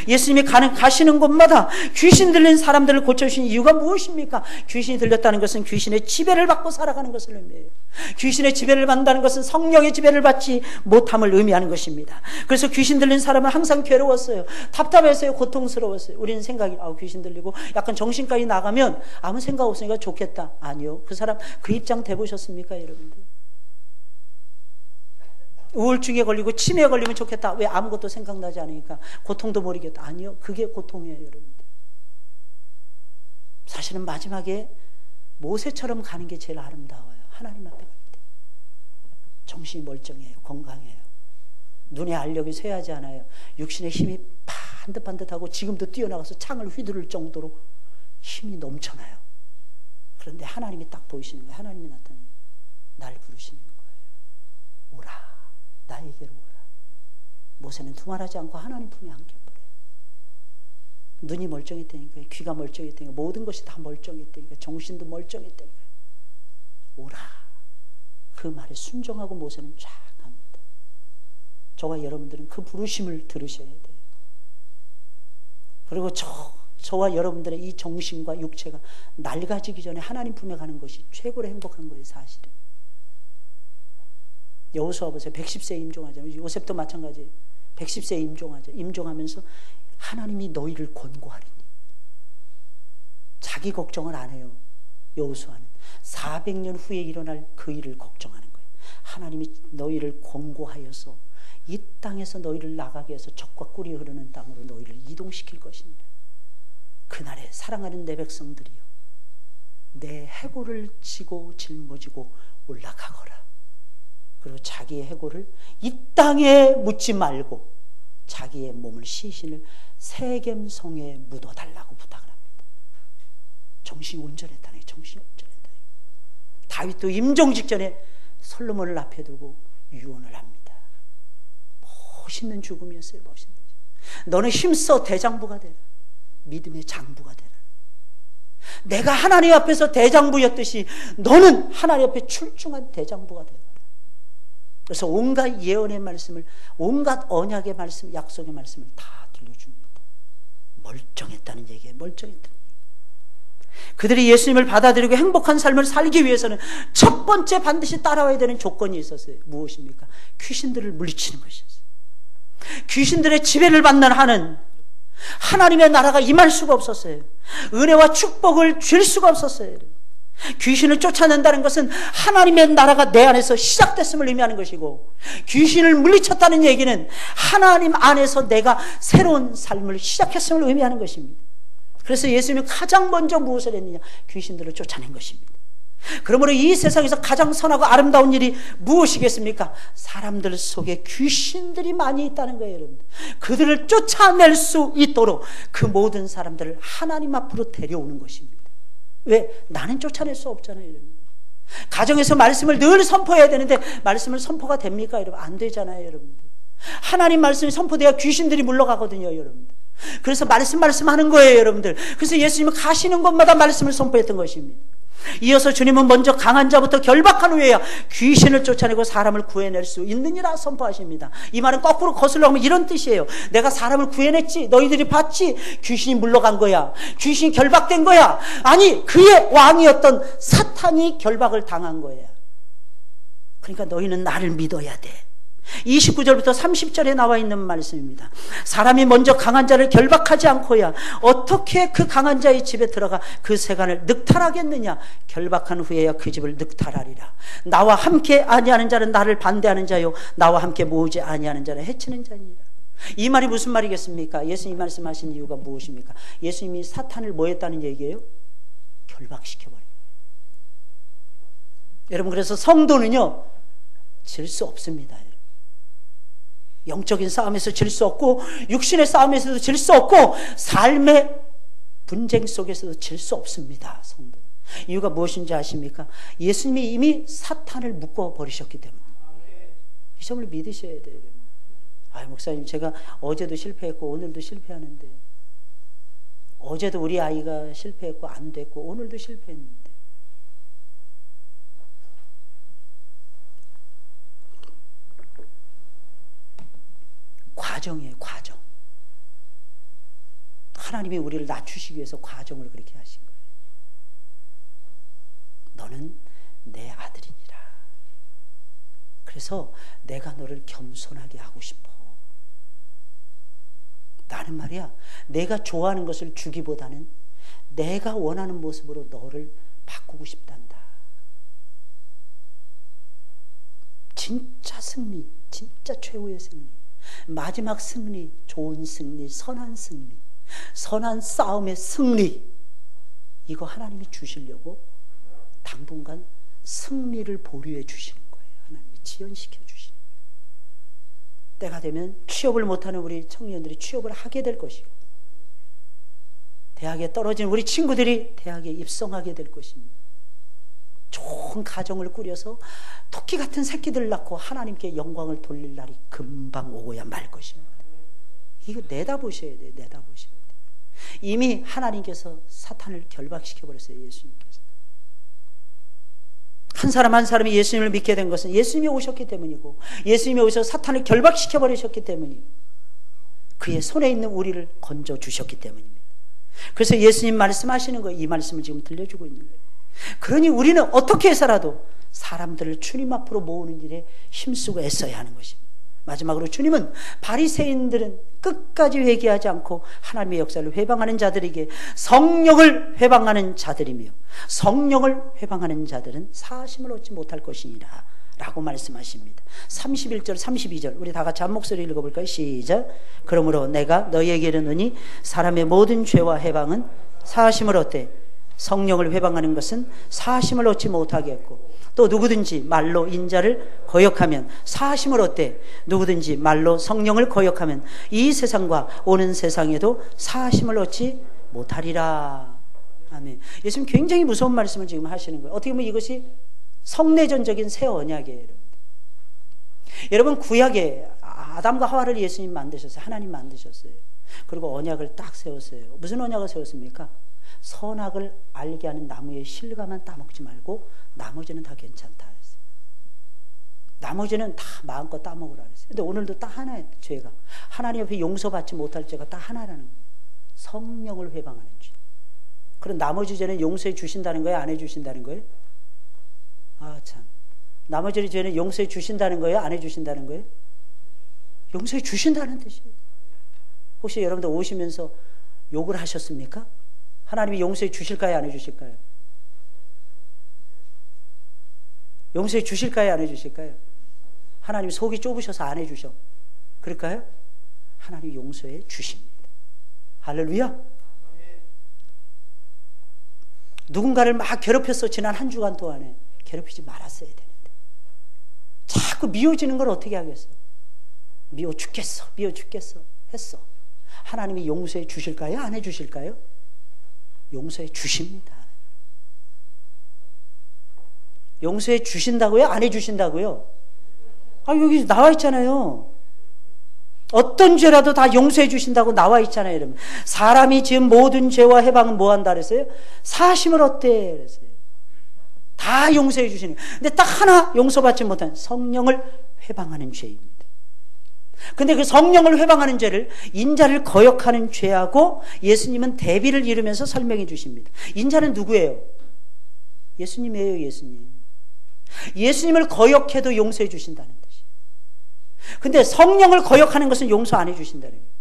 예수님이 가시는 곳마다 귀신 들린 사람들을 고쳐주신 이유가 무엇입니까? 귀신이 들렸다는 것은 귀신의 지배를 받고 살아가는 것을 의미해요. 귀신의 지배를 받는다는 것은 성령의 지배를 받지 못함을 의미하는 것입니다. 그래서 귀신 들린 사람은 항상 괴로웠어요. 답답했어요. 고통스러웠어요. 우리는 생각이, 귀신 들리고 약간 정신까지 나가면 아무 생각 없으니까 좋겠다. 아니요. 그 사람 그 입장 돼보셨습니까, 여러분들? 우울증에 걸리고 치매에 걸리면 좋겠다. 왜? 아무것도 생각나지 않으니까. 고통도 모르겠다. 아니요. 그게 고통이에요, 여러분들. 사실은 마지막에 모세처럼 가는 게 제일 아름다워요. 하나님 앞에 갈 때. 정신이 멀쩡해요. 건강해요. 눈에 알력이 쇠하지 않아요. 육신의 힘이 반듯반듯하고 지금도 뛰어나가서 창을 휘두를 정도로 힘이 넘쳐나요. 그런데 하나님이 딱 보이시는 거예요. 하나님이 나타나요. 날 부르시는 거예요. 오라. 나에게로 오라. 모세는 두말하지 않고 하나님 품에 안겨버려요. 눈이 멀쩡했다니까요. 귀가 멀쩡했다니까요. 모든 것이 다 멀쩡했다니까요. 정신도 멀쩡했다니까요. 오라. 그 말에 순종하고 모세는 쫙 갑니다. 저와 여러분들은 그 부르심을 들으셔야 돼요. 그리고 저와 여러분들의 이 정신과 육체가 낡아지기 전에 하나님 품에 가는 것이 최고로 행복한 거예요, 사실은. 여호수아 보세요. 110세 임종하잖아요. 요셉도 마찬가지예요. 110세 임종하죠. 임종하면서 하나님이 너희를 권고하리니. 자기 걱정을 안 해요. 여호수아는 400년 후에 일어날 그 일을 걱정하는 거예요. 하나님이 너희를 권고하여서 이 땅에서 너희를 나가게 해서 젖과 꿀이 흐르는 땅으로 너희를 이동시킬 것입니다. 그날에 사랑하는 내 백성들이요, 내 해골을 지고 짊어지고 올라가거라. 그리고 자기의 해골을 이 땅에 묻지 말고 자기의 몸을 시신을 세겜성에 묻어달라고 부탁을 합니다. 정신이 온전했다는 거예요. 정신이 온전했다는 거예요. 다윗도 임종 직전에 솔로몬을 앞에 두고 유언을 합니다. 멋있는 죽음이었어요. 멋있는 죽음. 너는 힘써 대장부가 되라. 믿음의 장부가 되라. 내가 하나님 앞에서 대장부였듯이 너는 하나님 앞에 출중한 대장부가 되라. 그래서 온갖 예언의 말씀을, 온갖 언약의 말씀, 약속의 말씀을 다 들려줍니다. 멀쩡했다는 얘기예요. 멀쩡했다는 얘기. 그들이 예수님을 받아들이고 행복한 삶을 살기 위해서는 첫 번째 반드시 따라와야 되는 조건이 있었어요. 무엇입니까? 귀신들을 물리치는 것이었어요. 귀신들의 지배를 받는 한은 하나님의 나라가 임할 수가 없었어요. 은혜와 축복을 줄 수가 없었어요. 귀신을 쫓아낸다는 것은 하나님의 나라가 내 안에서 시작됐음을 의미하는 것이고, 귀신을 물리쳤다는 얘기는 하나님 안에서 내가 새로운 삶을 시작했음을 의미하는 것입니다. 그래서 예수님이 가장 먼저 무엇을 했느냐? 귀신들을 쫓아낸 것입니다. 그러므로 이 세상에서 가장 선하고 아름다운 일이 무엇이겠습니까? 사람들 속에 귀신들이 많이 있다는 거예요, 여러분. 그들을 쫓아낼 수 있도록 그 모든 사람들을 하나님 앞으로 데려오는 것입니다. 왜? 나는 쫓아낼 수 없잖아요, 여러분. 가정에서 말씀을 늘 선포해야 되는데 말씀을 선포가 됩니까, 여러분? 안 되잖아요, 여러분들. 하나님 말씀이 선포돼야 귀신들이 물러가거든요, 여러분들. 그래서 말씀 하는 거예요, 여러분들. 그래서 예수님은 가시는 곳마다 말씀을 선포했던 것입니다. 이어서 주님은 먼저 강한 자부터 결박한 후에야 귀신을 쫓아내고 사람을 구해낼 수 있느니라 선포하십니다. 이 말은 거꾸로 거슬러 가면 이런 뜻이에요. 내가 사람을 구해냈지, 너희들이 봤지, 귀신이 물러간 거야, 귀신이 결박된 거야. 아니, 그의 왕이었던 사탄이 결박을 당한 거야. 그러니까 너희는 나를 믿어야 돼. 29절부터 30절에 나와 있는 말씀입니다. 사람이 먼저 강한 자를 결박하지 않고야 어떻게 그 강한 자의 집에 들어가 그 세간을 늑탈하겠느냐? 결박한 후에야 그 집을 늑탈하리라. 나와 함께 아니하는 자는 나를 반대하는 자요, 나와 함께 모으지 아니하는 자는 해치는 자니라. 이 말이 무슨 말이겠습니까? 예수님이 말씀하신 이유가 무엇입니까? 예수님이 사탄을 뭐 했다는 얘기예요? 결박시켜버린 거예요. 여러분, 그래서 성도는요, 질 수 없습니다. 영적인 싸움에서 질 수 없고 육신의 싸움에서도 질 수 없고 삶의 분쟁 속에서도 질 수 없습니다. 성도. 이유가 무엇인지 아십니까? 예수님이 이미 사탄을 묶어버리셨기 때문에. 이 점을 믿으셔야 돼요. 목사님, 제가 어제도 실패했고 오늘도 실패하는데, 어제도 우리 아이가 실패했고 안 됐고 오늘도 실패했는데, 과정이에요. 과정. 하나님이 우리를 낮추시기 위해서 과정을 그렇게 하신 거예요. 너는 내 아들이니라. 그래서 내가 너를 겸손하게 하고 싶어. 나는 말이야, 내가 좋아하는 것을 주기보다는 내가 원하는 모습으로 너를 바꾸고 싶단다. 진짜 승리, 진짜 최후의 승리, 마지막 승리, 좋은 승리, 선한 승리, 선한 싸움의 승리, 이거 하나님이 주시려고 당분간 승리를 보류해 주시는 거예요. 하나님이 지연시켜 주시는 거예요. 때가 되면 취업을 못하는 우리 청년들이 취업을 하게 될 것이고, 대학에 떨어진 우리 친구들이 대학에 입성하게 될 것입니다. 좋은 가정을 꾸려서 토끼 같은 새끼들 낳고 하나님께 영광을 돌릴 날이 금방 오고야 말 것입니다. 이거 내다보셔야 돼요. 내다보셔야 돼요. 이미 하나님께서 사탄을 결박시켜 버렸어요. 예수님께서. 한 사람 한 사람이 예수님을 믿게 된 것은 예수님이 오셨기 때문이고, 예수님이 오셔서 사탄을 결박시켜 버리셨기 때문이고, 그의 손에 있는 우리를 건져 주셨기 때문입니다. 그래서 예수님 말씀하시는 거예요. 이 말씀을 지금 들려주고 있는 거예요. 그러니 우리는 어떻게 해서라도 사람들을 주님 앞으로 모으는 일에 힘쓰고 애써야 하는 것입니다. 마지막으로 주님은 바리새인들은 끝까지 회개하지 않고 하나님의 역사를 회방하는 자들에게 성령을 회방하는 자들이며, 성령을 회방하는 자들은 사심을 얻지 못할 것이니라 라고 말씀하십니다. 31절 32절 우리 다 같이 한 목소리 읽어볼까요? 시작. 그러므로 내가 너희에게 이르노니 사람의 모든 죄와 해방은 사심을 얻되 성령을 회방하는 것은 사심을 얻지 못하겠고, 또 누구든지 말로 인자를 거역하면 사심을 얻되 누구든지 말로 성령을 거역하면 이 세상과 오는 세상에도 사심을 얻지 못하리라. 아멘. 예수님 굉장히 무서운 말씀을 지금 하시는 거예요. 어떻게 보면 이것이 성내전적인 새 언약이에요. 여러분, 구약에 아담과 하와를 예수님 만드셨어요. 하나님 만드셨어요. 그리고 언약을 딱 세웠어요. 무슨 언약을 세웠습니까? 선악을 알게 하는 나무의 실과만 따먹지 말고 나머지는 다 괜찮다 그랬어요. 나머지는 다 마음껏 따먹으라 그랬어요. 근데 오늘도 딱 하나예요. 죄가 하나님 앞에 용서받지 못할 죄가 딱 하나라는 거예요. 성령을 회방하는 죄. 그럼 나머지 죄는 용서해 주신다는 거예요? 안 해주신다는 거예요? 참, 나머지 죄는 용서해 주신다는 거예요? 안 해주신다는 거예요? 용서해 주신다는 뜻이에요. 혹시 여러분들 오시면서 욕을 하셨습니까? 하나님이 용서해 주실까요? 안 해주실까요? 용서해 주실까요? 안 해주실까요? 하나님 속이 좁으셔서 안 해주셔. 그럴까요? 하나님이 용서해 주십니다. 할렐루야. 누군가를 막 괴롭혔어. 지난 한 주간 동안에 괴롭히지 말았어야 되는데 자꾸 미워지는 걸 어떻게 하겠어? 미워 죽겠어 했어. 하나님이 용서해 주실까요? 안 해주실까요? 용서해 주십니다. 용서해 주신다고요? 안 해주신다고요? 여기 나와 있잖아요. 어떤 죄라도 다 용서해 주신다고 나와 있잖아요. 여러분. 사람이 지은 모든 죄와 해방은 뭐 한다 그랬어요? 사심을 얻대 그랬어요. 다 용서해 주시는 거예요. 근데 딱 하나 용서받지 못한 성령을 회방하는 죄입니다. 근데 그 성령을 회방하는 죄를, 인자를 거역하는 죄하고 예수님은 대비를 이루면서 설명해 주십니다. 인자는 누구예요? 예수님이에요. 예수님을 거역해도 용서해 주신다는 뜻이에요. 근데 성령을 거역하는 것은 용서 안 해 주신다는 거예요.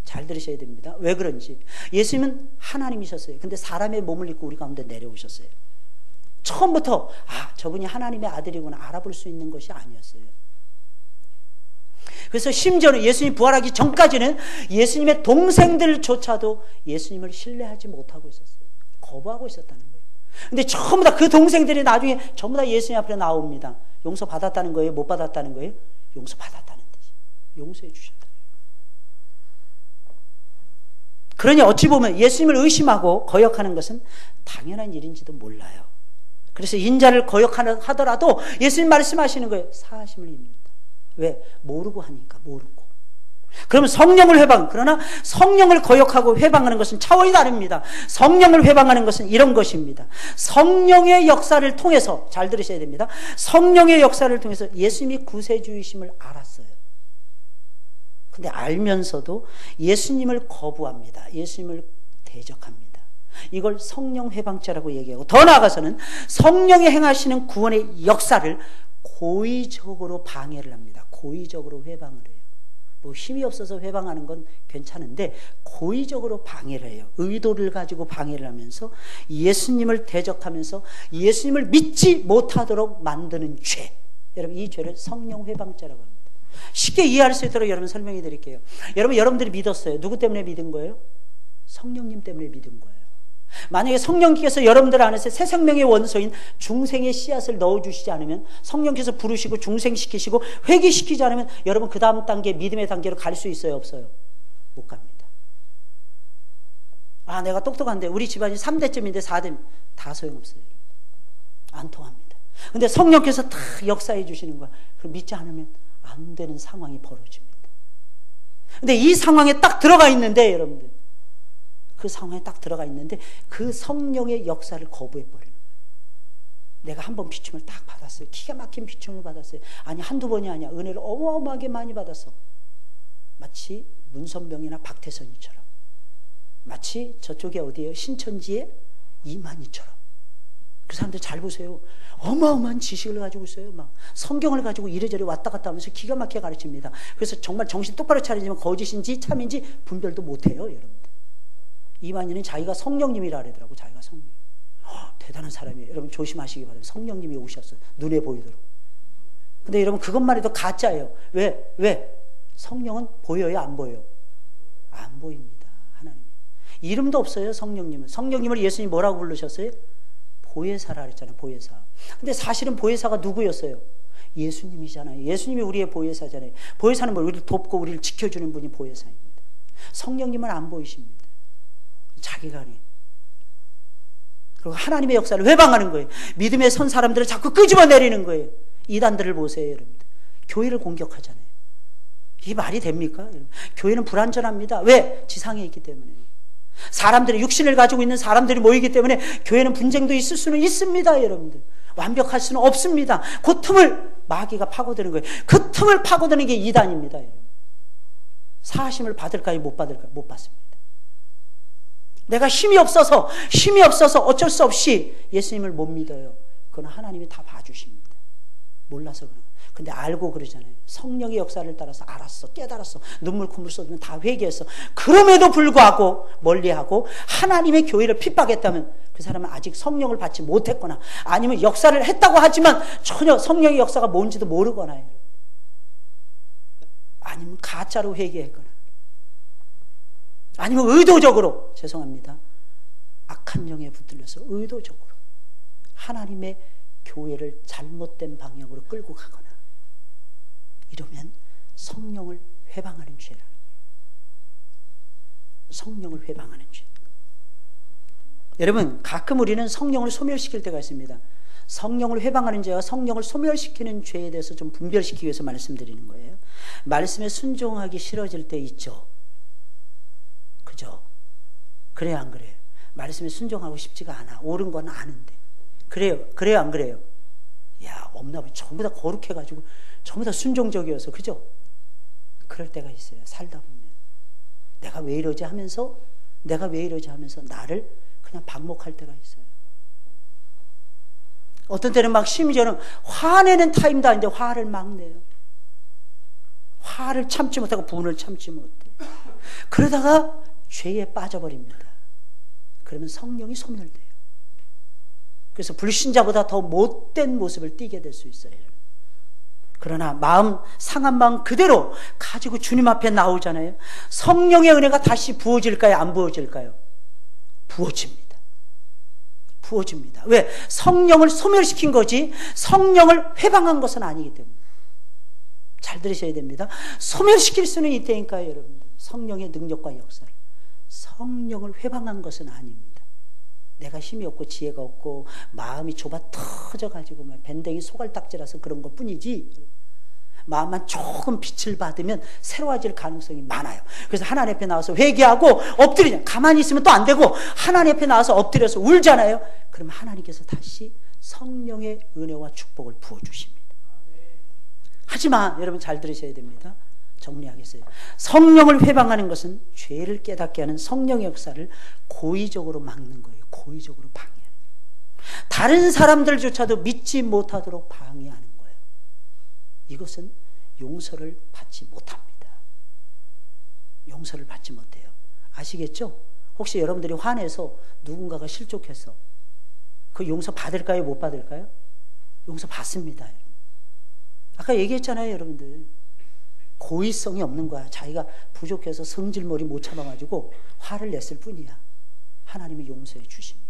잘 들으셔야 됩니다. 왜 그런지. 예수님은 하나님이셨어요. 근데 사람의 몸을 입고 우리 가운데 내려오셨어요. 처음부터 저분이 하나님의 아들이구나 알아볼 수 있는 것이 아니었어요. 그래서 심지어는 예수님 부활하기 전까지는 예수님의 동생들조차도 예수님을 신뢰하지 못하고 있었어요. 거부하고 있었다는 거예요. 근데 전부 다 그 동생들이 나중에 전부 다 예수님 앞에 나옵니다. 용서받았다는 거예요? 못 받았다는 거예요? 용서받았다는 뜻이에요. 용서해 주셨다. 그러니 어찌 보면 예수님을 의심하고 거역하는 것은 당연한 일인지도 몰라요. 그래서 인자를 거역하더라도 예수님 말씀하시는 거예요. 사하심을 입는다. 왜? 모르고 하니까, 모르고. 그러면 성령을 회방, 그러나 성령을 거역하고 회방하는 것은 차원이 다릅니다. 성령을 회방하는 것은 이런 것입니다. 성령의 역사를 통해서, 잘 들으셔야 됩니다. 성령의 역사를 통해서 예수님이 구세주이심을 알았어요. 근데 알면서도 예수님을 거부합니다. 예수님을 대적합니다. 이걸 성령 회방죄라고 얘기하고, 더 나아가서는 성령이 행하시는 구원의 역사를 고의적으로 방해를 합니다. 고의적으로 회방을 해요. 뭐 힘이 없어서 회방하는 건 괜찮은데 고의적으로 방해를 해요. 의도를 가지고 방해를 하면서 예수님을 대적하면서 예수님을 믿지 못하도록 만드는 죄. 여러분, 이 죄를 성령 회방죄라고 합니다. 쉽게 이해할 수 있도록 여러분 설명해 드릴게요. 여러분, 여러분들이 믿었어요. 누구 때문에 믿은 거예요? 성령님 때문에 믿은 거예요. 만약에 성령께서 여러분들 안에서 새 생명의 원소인 중생의 씨앗을 넣어주시지 않으면, 성령께서 부르시고 중생시키시고 회개시키지 않으면 여러분 그 다음 단계, 믿음의 단계로 갈 수 있어요? 없어요? 못 갑니다. 아, 내가 똑똑한데 우리 집안이 3대쯤인데 4대 다 소용없어요. 안 통합니다. 근데 성령께서 다 역사해 주시는 거야. 그럼 믿지 않으면 안 되는 상황이 벌어집니다. 근데 이 상황에 딱 들어가 있는데, 여러분들, 그 상황에 딱 들어가 있는데 그 성령의 역사를 거부해버리는 거예요. 내가 한 번 비춤을 딱 받았어요. 기가 막힌 비춤을 받았어요. 아니, 한두 번이 아니야. 은혜를 어마어마하게 많이 받았어. 마치 문선병이나 박태선이처럼, 마치 저쪽에 어디에요? 신천지의 이만희처럼. 그 사람들 잘 보세요. 어마어마한 지식을 가지고 있어요. 막 성경을 가지고 이래저래 왔다 갔다 하면서 기가 막히게 가르칩니다. 그래서 정말 정신 똑바로 차리지만 거짓인지 참인지 분별도 못해요, 여러분들. 이만희는 자기가 성령님이라 그러더라고. 자기가 성령. 대단한 사람이에요. 여러분 조심하시기 바랍니다. 성령님이 오셨어요. 눈에 보이도록. 근데 여러분, 그것만 해도 가짜예요. 왜? 성령은 보여요? 안 보여요? 안 보입니다. 하나님. 이름도 없어요, 성령님은. 성령님을 예수님이 뭐라고 부르셨어요? 보혜사라 그랬잖아요. 보혜사. 근데 사실은 보혜사가 누구였어요? 예수님이잖아요. 예수님이 우리의 보혜사잖아요. 보혜사는 뭐 우리를 돕고 우리를 지켜주는 분이 보혜사입니다. 성령님은 안 보이십니다. 자기가 아니. 그리고 하나님의 역사를 회방하는 거예요. 믿음에 선 사람들을 자꾸 끄집어내리는 거예요. 이단들을 보세요, 여러분들. 교회를 공격하잖아요. 이게 말이 됩니까? 여러분? 교회는 불완전합니다. 왜? 지상에 있기 때문에. 사람들이, 육신을 가지고 있는 사람들이 모이기 때문에 교회는 분쟁도 있을 수는 있습니다, 여러분들. 완벽할 수는 없습니다. 그 틈을 마귀가 파고드는 거예요. 그 틈을 파고드는 게 이단입니다, 여러분. 사하심을 받을까요? 못 받을까요? 못 받습니다. 내가 힘이 없어서 어쩔 수 없이 예수님을 못 믿어요. 그건 하나님이 다 봐주십니다. 몰라서 그런 거예요. 근데 알고 그러잖아요. 성령의 역사를 따라서 알았어, 깨달았어, 눈물 콧물 쏟으면 다 회개했어. 그럼에도 불구하고 멀리하고 하나님의 교회를 핍박했다면 그 사람은 아직 성령을 받지 못했거나, 아니면 역사를 했다고 하지만 전혀 성령의 역사가 뭔지도 모르거나, 아니면 가짜로 회개했거나, 아니면 의도적으로, 죄송합니다, 악한 영에 붙들려서 의도적으로 하나님의 교회를 잘못된 방향으로 끌고 가거나, 이러면 성령을 회방하는 죄라는 거예요. 성령을 회방하는 죄. 여러분, 가끔 우리는 성령을 소멸시킬 때가 있습니다. 성령을 회방하는 죄와 성령을 소멸시키는 죄에 대해서 좀 분별시키기 위해서 말씀드리는 거예요. 말씀에 순종하기 싫어질 때 있죠. 그죠? 그래요, 안 그래요? 말씀에 순종하고 싶지가 않아. 옳은 건 아는데. 그래요, 안 그래요? 야, 없나 봐. 전부 다 거룩해가지고 전부 다 순종적이어서, 그죠? 그럴 때가 있어요. 살다 보면 내가 왜 이러지 하면서 나를 그냥 반목할 때가 있어요. 어떤 때는 막 심지어는 화내는 타임도 아닌데 화를 막 내요. 화를 참지 못하고 분을 참지 못해. 그러다가 죄에 빠져버립니다. 그러면 성령이 소멸돼요. 그래서 불신자보다 더 못된 모습을 띠게 될 수 있어요. 그러나 마음, 상한 마음 그대로 가지고 주님 앞에 나오잖아요. 성령의 은혜가 다시 부어질까요? 안 부어질까요? 부어집니다. 부어집니다. 왜? 성령을 소멸시킨 거지 성령을 회방한 것은 아니기 때문에. 잘 들으셔야 됩니다. 소멸시킬 수는 있다니까요, 여러분들. 성령의 능력과 역사를. 성령을 회방한 것은 아닙니다. 내가 힘이 없고 지혜가 없고 마음이 좁아 터져가지고 밴댕이 소갈딱지라서 그런 것 뿐이지, 마음만 조금 빛을 받으면 새로워질 가능성이 많아요. 그래서 하나님 앞에 나와서 회개하고 엎드리냐, 가만히 있으면 또 안 되고 하나님 앞에 나와서 엎드려서 울잖아요. 그럼 하나님께서 다시 성령의 은혜와 축복을 부어주십니다. 하지만 여러분 잘 들으셔야 됩니다. 정리하겠어요. 성령을 회방하는 것은 죄를 깨닫게 하는 성령의 역사를 고의적으로 막는 거예요. 고의적으로 방해하는 거예요. 다른 사람들조차도 믿지 못하도록 방해하는 거예요. 이것은 용서를 받지 못합니다. 용서를 받지 못해요. 아시겠죠? 혹시 여러분들이 화내서 누군가가 실족해서 그 용서 받을까요? 못 받을까요? 용서 받습니다. 아까 얘기했잖아요, 여러분들. 고의성이 없는 거야. 자기가 부족해서 성질머리 못 참아가지고 화를 냈을 뿐이야. 하나님이 용서해 주십니다.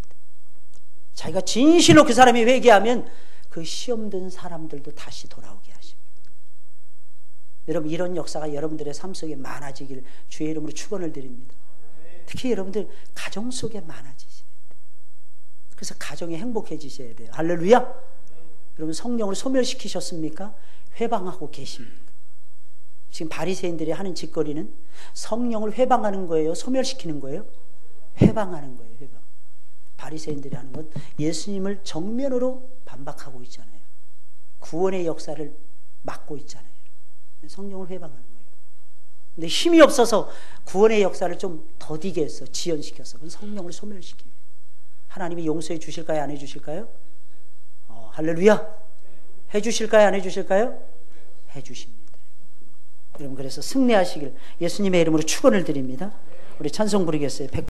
자기가 진실로 그 사람이 회개하면 그 시험 든 사람들도 다시 돌아오게 하십니다. 여러분, 이런 역사가 여러분들의 삶 속에 많아지길 주의 이름으로 축원을 드립니다. 특히 여러분들 가정 속에 많아지셔야 돼요. 그래서 가정이 행복해지셔야 돼요. 할렐루야. 여러분, 성령을 소멸시키셨습니까? 회방하고 계십니까? 지금 바리새인들이 하는 짓거리는 성령을 회방하는 거예요? 소멸시키는 거예요? 회방하는 거예요. 회방. 바리새인들이 하는 건 예수님을 정면으로 반박하고 있잖아요. 구원의 역사를 막고 있잖아요. 성령을 회방하는 거예요. 근데 힘이 없어서 구원의 역사를 좀 더디게 했어. 지연시켰어. 그건 성령을 소멸시켜요. 하나님이 용서해 주실까요? 안 해 주실까요? 할렐루야. 해 주실까요? 안 해 주실까요? 해 주십니다. 여러분, 그래서 승리하시길 예수님의 이름으로 축원을 드립니다. 우리 찬송 부르겠어요.